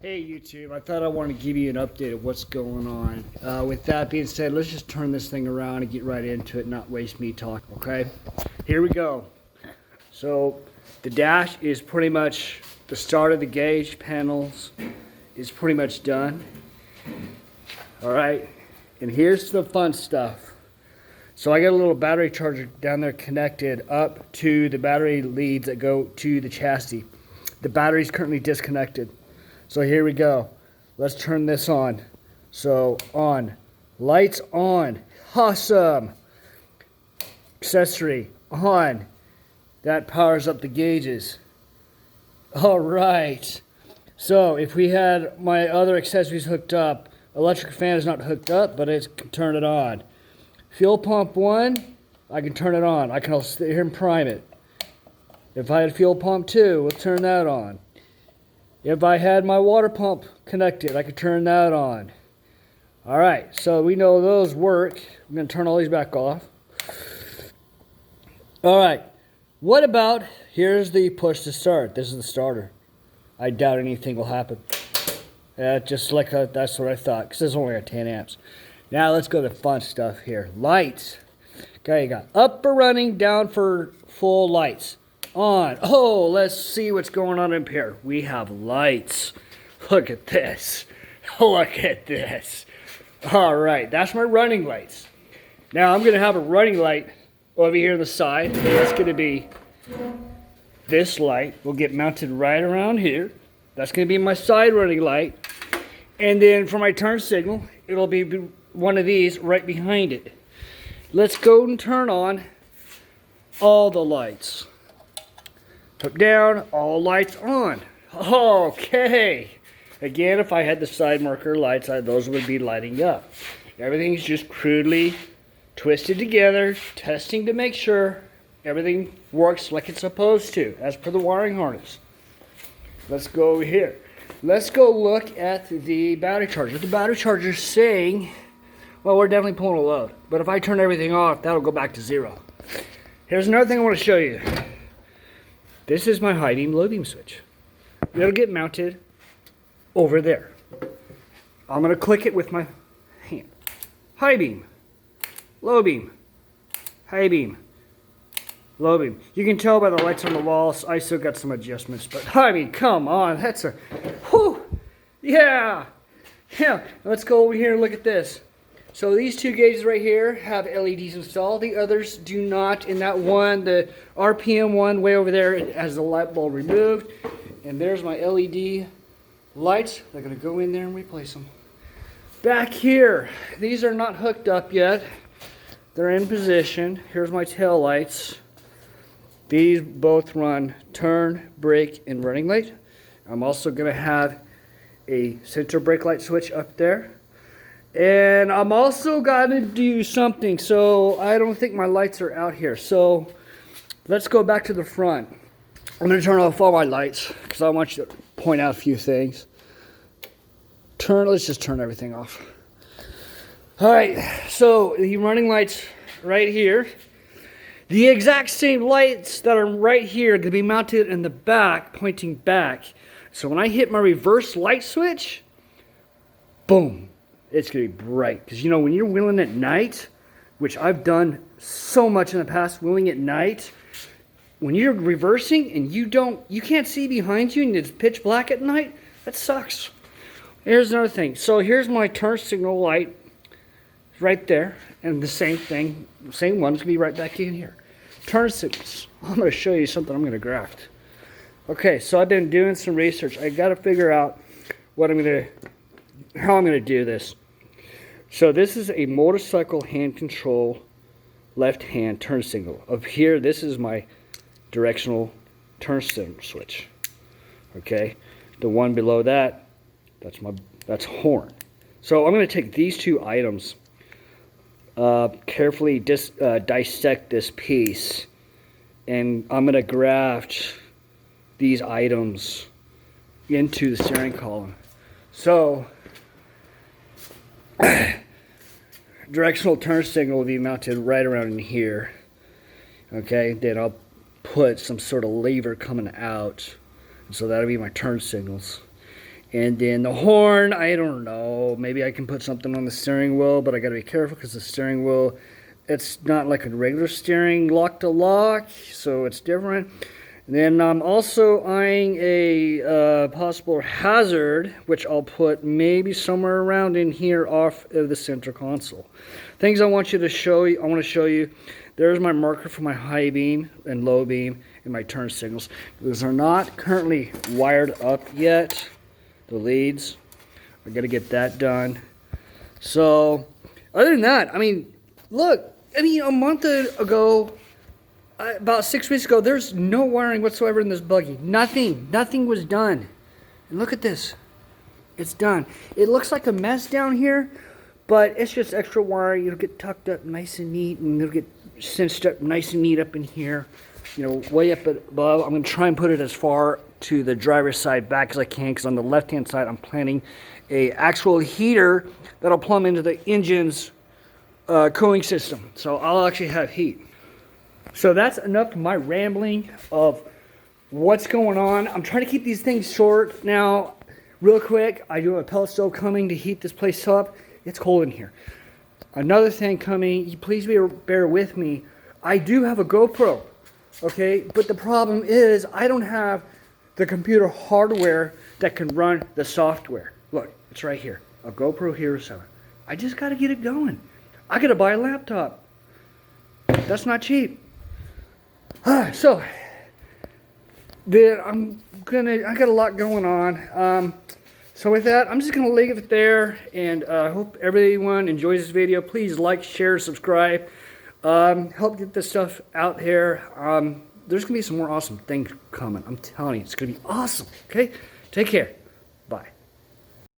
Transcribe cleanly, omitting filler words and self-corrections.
Hey YouTube, I thought I wanted to give you an update of what's going on. With that being said, let's just turn this thing around and get right into it, not waste me talking, okay? Here we go. So the dash is pretty much, the start of the gauge panels is pretty much done. Alright, and here's the fun stuff. So I got a little battery charger down there connected up to the battery leads that go to the chassis. The battery's currently disconnected. So here we go. Let's turn this on. So on. Lights on. Awesome. Accessory on. That powers up the gauges. Alright. So if we had my other accessories hooked up, electric fan is not hooked up, but it can turn it on. Fuel pump 1, I can turn it on. I can sit here and prime it. If I had fuel pump 2, we'll turn that on. If I had my water pump connected, I could turn that on. Alright, so we know those work. I'm going to turn all these back off. Alright, what about, here's the push to start. This is the starter. I doubt anything will happen. Just like that's what I thought, because it's only at 10 amps. Now let's go to the fun stuff here. Lights. Okay, you got up for running, down for full lights. On. Oh, let's see what's going on up here. We have lights. Look at this. Look at this. All right, that's my running lights. Now I'm going to have a running light over here on the side. That's going to be this light. Will get mounted right around here. That's going to be my side running light. And then for my turn signal, it'll be one of these right behind it. Let's go and turn on all the lights. Put down, all lights on. Okay. Again, if I had the side marker lights, those would be lighting up. Everything's just crudely twisted together, testing to make sure everything works like it's supposed to, as per the wiring harness. Let's go over here. Let's go look at the battery charger. The battery charger is saying, well, we're definitely pulling a load. But if I turn everything off, that'll go back to 0. Here's another thing I want to show you. This is my high beam, low beam switch. It'll get mounted over there. I'm going to click it with my hand. High beam, low beam, high beam, low beam. You can tell by the lights on the walls, I still got some adjustments, but I mean, come on, that's a, whew, yeah. Let's go over here and look at this. So these two gauges right here have LEDs installed. The others do not. In that one, the RPM one way over there, it has the light bulb removed. And there's my LED lights. They're going to go in there and replace them. Back here, these are not hooked up yet. They're in position. Here's my tail lights. These both run turn, brake, and running light. I'm also going to have a center brake light switch up there. And I'm also got to do something, so I don't think my lights are out here. So let's go back to the front. I'm going to turn off all my lights because I want you to point out a few things. Let's just turn everything off. All right, so the running lights right here. The exact same lights that are right here are going to be mounted in the back, pointing back. So when I hit my reverse light switch, boom. It's going to be bright. Because, you know, when you're wheeling at night, which I've done so much in the past, wheeling at night, when you're reversing and you can't see behind you and it's pitch black at night, that sucks. Here's another thing. So here's my turn signal light right there. And the same thing, same one's going to be right back in here. Turn signals. I'm going to show you something I'm going to graft. Okay, so I've been doing some research. I got to figure out how I'm going to do this. So this is a motorcycle hand control left hand turn signal. Up here, this is my directional turn signal switch. Okay, the one below that, that's horn. So I'm going to take these two items, carefully dissect this piece, and I'm going to graft these items into the steering column. So directional turn signal will be mounted right around in here. Okay, then I'll put some sort of lever coming out, so that'll be my turn signals. And then the horn, I don't know. Maybe I can put something on the steering wheel, but I got to be careful because the steering wheel, it's not like a regular steering lock to lock, so it's different. And then I'm also eyeing a possible hazard, which I'll put maybe somewhere around in here off of the center console. Things I want you to show you, I want to show you. There's my marker for my high beam and low beam and my turn signals. Those are not currently wired up yet. The leads, I got to get that done. So, other than that, I mean, look, I mean, a month ago, about 6 weeks ago, there's no wiring whatsoever in this buggy. Nothing was done. And look at this. It's done. It looks like a mess down here, but it's just extra wiring. It'll get tucked up nice and neat, and it'll get cinched up nice and neat up in here. You know, way up above. I'm going to try and put it as far to the driver's side back as I can, because on the left-hand side, I'm planning a actual heater that'll plumb into the engine's cooling system. So I'll actually have heat. So that's enough of my rambling of what's going on. I'm trying to keep these things short. Now, real quick, I do have a pellet stove coming to heat this place up. It's cold in here. Another thing coming, please bear with me. I do have a GoPro, okay? But the problem is I don't have the computer hardware that can run the software. Look, it's right here, a GoPro Hero 7. I just got to get it going. I got to buy a laptop. That's not cheap. So, I got a lot going on. So with that, I'm just going to leave it there, and I hope everyone enjoys this video. Please like, share, subscribe. Help get this stuff out here. There's going to be some more awesome things coming. I'm telling you, it's going to be awesome. Okay? Take care.